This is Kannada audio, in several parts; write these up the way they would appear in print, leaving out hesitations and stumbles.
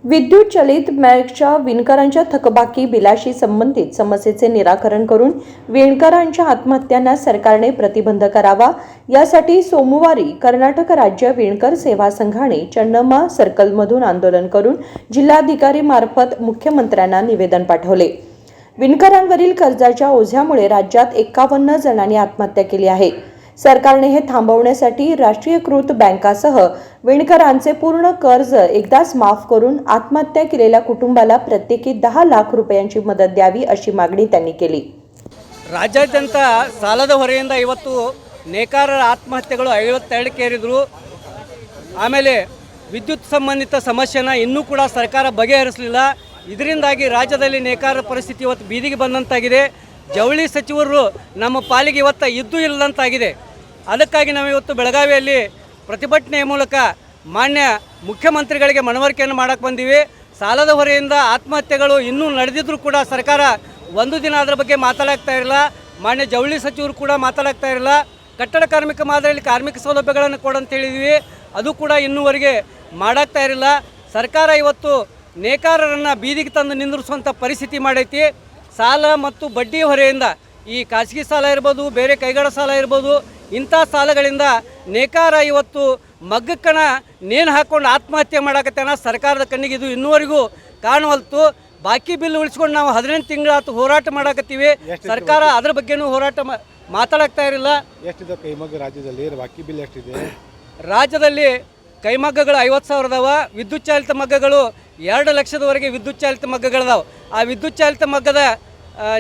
विद्युत चालित मॅगच्या विणकरांच्या थकबाकी बिलाशी संबंधित समस्येचे निराकरण करून विणकरांच्या आत्महत्यांना सरकारने प्रतिबंध करावा यासाठी सोमवारी कर्नाटक राज्य विणकर सेवा संघाने चन्नम्मा सर्कलमधून आंदोलन करून जिल्हाधिकारी मार्फत मुख्यमंत्र्यांना निवेदन पाठवले। विणकरांवरील कर्जाच्या ओझ्यामुळे राज्यात 51 जणांनी आत्महत्या केली आहे। सरकारने हे थांबवण्यासाठी राष्ट्रीयकृत बँकासह विणकरांचे पूर्ण कर्ज एकदाच माफ करून आत्महत्या केलेल्या कुटुंबाला प्रत्येकी 10 लाख रुपयांची मदत द्यावी अशी मागणी त्यांनी केली। ರಾಜ್ಯಾದ್ಯಂತ ಸಾಲದ ಹೊರೆಯಿಂದ ಇವತ್ತು ನೇಕಾರರ ಆತ್ಮಹತ್ಯೆಗಳು 52ಕ್ಕೆ ಏರಿದ್ರು। ಆಮೇಲೆ ವಿದ್ಯುತ್ ಸಂಬಂಧಿತ ಸಮಸ್ಯೆನ ಇನ್ನೂ ಕೂಡ ಸರ್ಕಾರ ಬಗೆಹರಿಸಲಿಲ್ಲ। ಇದರಿಂದಾಗಿ ರಾಜ್ಯದಲ್ಲಿ ನೇಕಾರರ ಪರಿಸ್ಥಿತಿ ಇವತ್ತು ಬೀದಿಗೆ ಬಂದಂತಾಗಿದೆ। ಜವಳಿ ಸಚಿವರು ನಮ್ಮ ಪಾಲಿಗೆ ಇವತ್ತು ಇದ್ದೂ ಇಲ್ಲದಂತಾಗಿದೆ। ಅದಕ್ಕಾಗಿ ನಾವು ಇವತ್ತು ಬೆಳಗಾವಿಯಲ್ಲಿ ಪ್ರತಿಭಟನೆ ಮೂಲಕ ಮಾನ್ಯ ಮುಖ್ಯಮಂತ್ರಿಗಳಿಗೆ ಮನವರಿಕೆಯನ್ನು ಮಾಡಕ್ಕೆ ಬಂದಿವಿ। ಸಾಲದ ಹೊರೆಯಿಂದ ಆತ್ಮಹತ್ಯೆಗಳು ಇನ್ನೂ ನಡೆದಿದ್ದರೂ ಕೂಡ ಸರ್ಕಾರ ಒಂದು ದಿನ ಅದರ ಬಗ್ಗೆ ಮಾತಾಡ್ತಾ ಇರಲ್ಲ। ಮಾನ್ಯ ಜವಳಿ ಸಚಿವರು ಕೂಡ ಮಾತಾಡ್ತಾ ಇರಲ್ಲ। ಕಟ್ಟಡ ಕಾರ್ಮಿಕ ಮಾದರಿಯಲ್ಲಿ ಕಾರ್ಮಿಕ ಸೌಲಭ್ಯಗಳನ್ನು ಕೊಡಂತ ಹೇಳಿದ್ವಿ, ಅದು ಕೂಡ ಇನ್ನೂವರೆಗೆ ಮಾಡಾಕ್ತಾ ಇರಲ್ಲ। ಸರ್ಕಾರ ಇವತ್ತು ನೇಕಾರರನ್ನು ಬೀದಿಗೆ ತಂದು ನಿಂದಿರಿಸುವಂಥ ಪರಿಸ್ಥಿತಿ ಮಾಡೈತಿ। ಸಾಲ ಮತ್ತು ಬಡ್ಡಿ ಹೊರೆಯಿಂದ ಈ ಖಾಸಗಿ ಸಾಲ ಇರ್ಬೋದು, ಬೇರೆ ಕೈಗಾರ ಸಾಲ ಇರ್ಬೋದು, ಇಂಥ ಸಾಲಗಳಿಂದ ನೇಕಾರ ಇವತ್ತು ಮಗ್ಗಕ್ಕನ ನೇಣು ಹಾಕ್ಕೊಂಡು ಆತ್ಮಹತ್ಯೆ ಮಾಡಕತ್ತಾನ। ಸರ್ಕಾರದ ಕಣ್ಣಿಗೆ ಇದು ಇನ್ನೂವರೆಗೂ ಕಾಣವಲ್ತು। ಬಾಕಿ ಬಿಲ್ ಉಳಿಸ್ಕೊಂಡು ನಾವು 18 ತಿಂಗಳಾತು ಹೋರಾಟ ಮಾಡಕತ್ತೀವಿ। ಸರ್ಕಾರ ಅದ್ರ ಬಗ್ಗೆನೂ ಹೋರಾಟ ಮಾತಾಡ್ತಾ ಇರಲಿಲ್ಲ। ಎಷ್ಟಿದೆ ಕೈಮಗ್ಗ ರಾಜ್ಯದಲ್ಲಿ? ಬಾಕಿ ಬಿಲ್ ಎಷ್ಟಿದೆ? ರಾಜ್ಯದಲ್ಲಿ ಕೈಮಗ್ಗಗಳು 50,000 ಅದಾವ। ವಿದ್ಯುತ್ ಚಾಲಿತ ಮಗ್ಗಗಳು 2 ಲಕ್ಷದವರೆಗೆ ವಿದ್ಯುತ್ ಚಾಲಿತ ಮಗ್ಗಗಳದಾವೆ। ಆ ವಿದ್ಯುತ್ ಚಾಲಿತ ಮಗ್ಗದ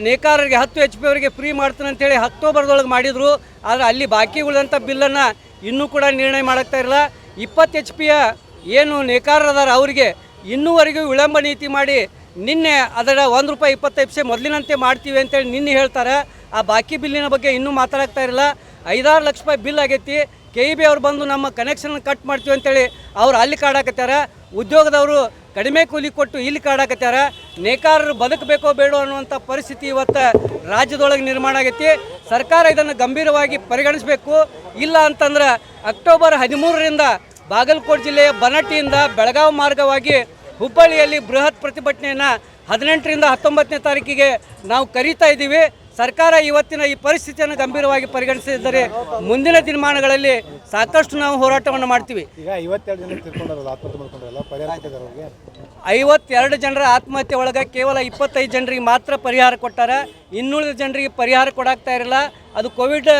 ನೇಕಾರರಿಗೆ 10 HP ಅವರಿಗೆ ಫ್ರೀ ಮಾಡ್ತಾನೆ ಅಂತೇಳಿ ಅಕ್ಟೋಬರ್ದೊಳಗೆ ಮಾಡಿದರು। ಆದರೆ ಅಲ್ಲಿ ಬಾಕಿ ಉಳಿದಂಥ ಬಿಲ್ಲನ್ನು ಇನ್ನೂ ಕೂಡ ನಿರ್ಣಯ ಮಾಡಾಕ್ತಾ ಇರಲ್ಲ। 20 HP ಏನು ನೇಕಾರರದಾರ ಅವರಿಗೆ ಇನ್ನೂವರೆಗೂ ವಿಳಂಬ ನೀತಿ ಮಾಡಿ ನಿನ್ನೆ ಅದರ ₹1.25 ಮೊದಲಿನಂತೆ ಮಾಡ್ತೀವಿ ಅಂತೇಳಿ ನಿನ್ನೆ ಹೇಳ್ತಾರೆ। ಆ ಬಾಕಿ ಬಿಲ್ಲಿನ ಬಗ್ಗೆ ಇನ್ನೂ ಮಾತಾಡ್ತಾ ಇರಲ್ಲ। 5-6 ಲಕ್ಷ ರೂಪಾಯಿ ಬಿಲ್ ಆಗೈತಿ। KEB ಅವ್ರು ಬಂದು ನಮ್ಮ ಕನೆಕ್ಷನ್ ಕಟ್ ಮಾಡ್ತೀವಿ ಅಂತೇಳಿ ಅವ್ರು ಅಲ್ಲಿ ಕಾಡಾಕತ್ಯಾರ। ಉದ್ಯೋಗದವರು ಕಡಿಮೆ ಕೂಲಿ ಕೊಟ್ಟು ಇಲ್ಲಿ ಕಾಡಾಕತ್ಯಾರ। ನೇಕಾರರು ಬದುಕಬೇಕೋ ಬೇಡೋ ಅನ್ನುವಂಥ ಪರಿಸ್ಥಿತಿ ಇವತ್ತು ರಾಜ್ಯದೊಳಗೆ ನಿರ್ಮಾಣ ಆಗೈತಿ। ಸರ್ಕಾರ ಇದನ್ನು ಗಂಭೀರವಾಗಿ ಪರಿಗಣಿಸಬೇಕು। ಇಲ್ಲ ಅಂತಂದ್ರೆ ಅಕ್ಟೋಬರ್ 13ರಿಂದ ಬಾಗಲಕೋಟೆ ಜಿಲ್ಲೆಯ ಬನಟ್ಟಿಯಿಂದ ಬೆಳಗಾವಿ ಮಾರ್ಗವಾಗಿ ಹುಬ್ಬಳ್ಳಿಯಲ್ಲಿ ಬೃಹತ್ ಪ್ರತಿಭಟನೆಯನ್ನು 18ರಿಂದ 19ನೇ ತಾರೀಕಿಗೆ ನಾವು ಕರೀತಾ ಇದ್ದೀವಿ। ಸರ್ಕಾರ ಇವತ್ತಿನ ಈ ಪರಿಸ್ಥಿತಿಯನ್ನು ಗಂಭೀರವಾಗಿ ಪರಿಗಣಿಸಿದರೆ ಮುಂದಿನ ದಿನಮಾನಗಳಲ್ಲಿ ಸಾಕಷ್ಟು ನಾವು ಹೋರಾಟವನ್ನು ಮಾಡ್ತೀವಿ। ಈಗ 52 ಜನ ತೀರ್ಕೊಂಡಾರಲ್ಲ, ಆತ್ಮಹತ್ಯೆ ಮಾಡ್ಕೊಂಡ್ರಲ್ಲ, ಪರಿಹಾರ ಕೊಟ್ಟಿದ್ದಾರೆ ಅವರಿಗೆ? 52 ಜನರ ಆತ್ಮಹತ್ಯೆ ಒಳಗೆ ಕೇವಲ 25 ಜನರಿಗೆ ಮಾತ್ರ ಪರಿಹಾರ ಕೊಟ್ಟಾರ। ಇನ್ನುಳಿದ ಜನರಿಗೆ ಪರಿಹಾರ ಕೊಡಾಕ್ತಾ ಇರಲ್ಲ। ಅದು ಕೋವಿಡ್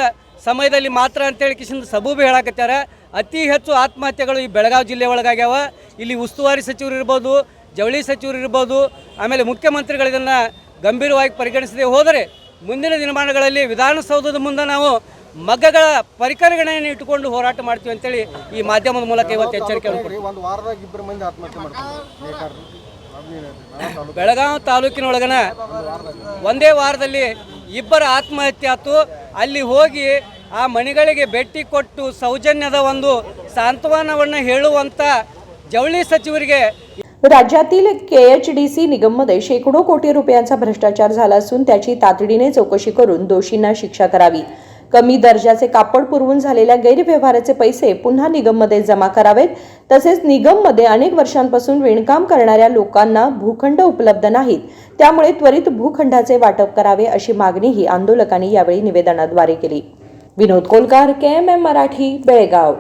ಸಮಯದಲ್ಲಿ ಮಾತ್ರ ಅಂತೇಳಿ ಕಿಶನ್ ಸಬೂಬಿ ಹೇಳಾಕತ್ಯಾರ। ಅತಿ ಹೆಚ್ಚು ಆತ್ಮಹತ್ಯೆಗಳು ಈ ಬೆಳಗಾವಿ ಜಿಲ್ಲೆ ಒಳಗಾಗ್ಯಾವ। ಇಲ್ಲಿ ಉಸ್ತುವಾರಿ ಸಚಿವರು ಇರ್ಬೋದು, ಜವಳಿ ಸಚಿವರು ಇರ್ಬೋದು, ಆಮೇಲೆ ಮುಖ್ಯಮಂತ್ರಿಗಳು ಇದನ್ನು ಗಂಭೀರವಾಗಿ ಪರಿಗಣಿಸದೆ ಹೋದರೆ ಮುಂದಿನ ದಿನಮಾನಗಳಲ್ಲಿ ವಿಧಾನಸೌಧದ ಮುಂದೆ ನಾವು ಮಗ್ಗಗಳ ಪರಿಕರಗಳನ್ನು ಇಟ್ಟುಕೊಂಡು ಹೋರಾಟ ಮಾಡ್ತೀವಿ ಅಂತೇಳಿ ಈ ಮಾಧ್ಯಮದ ಮೂಲಕ ಇವತ್ತು ಎಚ್ಚರಿಕೆ ಕೊಡ್ತೀವಿ। ಒಂದು ವಾರದಾಗ 2 ಮಂದಿ ಆತ್ಮಹತ್ಯೆ ಮಾಡ್ತಾರೆ ಬೆಳಗಾವಿ ತಾಲೂಕಿನೊಳಗನ ಒಂದೇ ವಾರದಲ್ಲಿ 2 ಆತ್ಮಹತ್ಯೆ ಆಯ್ತು। ಅಲ್ಲಿ ಹೋಗಿ ಆ ಮನೆಗಳಿಗೆ ಭೇಟಿ ಕೊಟ್ಟು सौजन्यದ ಒಂದು सांत्वनाವನ್ನು ಹೇಳುವಂತ जवळी सचिवರಿಗೆ राज्यातील KHDC निगममध्ये शेकडो कोटी रुपयांचा भ्रष्टाचार झाला असून त्याची तातडीने चौकशी करून दोषींना शिक्षा करावी। कमी दर्जाचे कापड पुरवून झालेल्या गैरव्यवहाराचे पैसे पुन्हा निगममध्ये जमा करावेत। तसेच निगममध्ये अनेक वर्षांपासून विणकाम करणाऱ्या लोकांना भूखंड उपलब्ध नाहीत, त्यामुळे त्वरित भूखंडाचे वाटप करावे अशी मागणीही आंदोलकांनी यावेळी निवेदनाद्वारे केली। विनोद कोलकार, KMM मराठी, बेळगाव।